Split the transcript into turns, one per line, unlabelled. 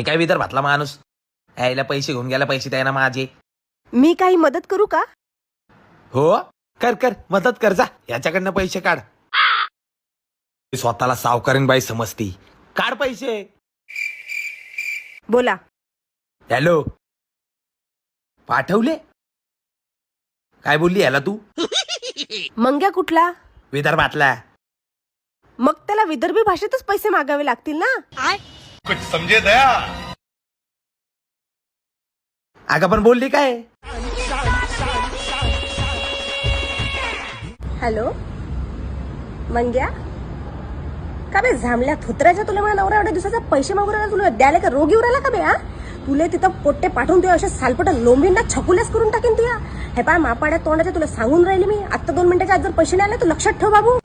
मी काय विदर्भातला माणूस यायला पैसे घेऊन गेला, पैसे द्यायना माझे.
मी काही मदत करू का?
हो कर कर मदत कर, जा याच्याकडनं पैसे काढ. स्वतःला सावकारीन बाई समजती, काढ पैसे.
बोला.
हॅलो, पाठवले? काय बोलली याला तू?
मंग्या कुठला?
विदर्भातला.
मग त्याला विदर्भी भाषेतच पैसे मागावे लागतील ना.
कुछ समझे दया.
अगं पण बोलली काय?
हॅलो मंग्या, का बे झांबल्या थोत्राच्या तुला माझ्या नवरा एवढ्या दिवसाचा पैसे मागू राहिला, तुला द्यायला का रोग येऊ राहिला का बे? हा तुला तिथं पोट्टे पाठवून तुला अशा सालपट लोंबींना छकुल्याच करून टाकेन तुया. हे पाय मापाड्या तोंडाच्या तुला सांगून राहिली मी, आता 2 मिनिटाच्या आत जर पैसे नाही आले तर लक्षात ठेव बाबू.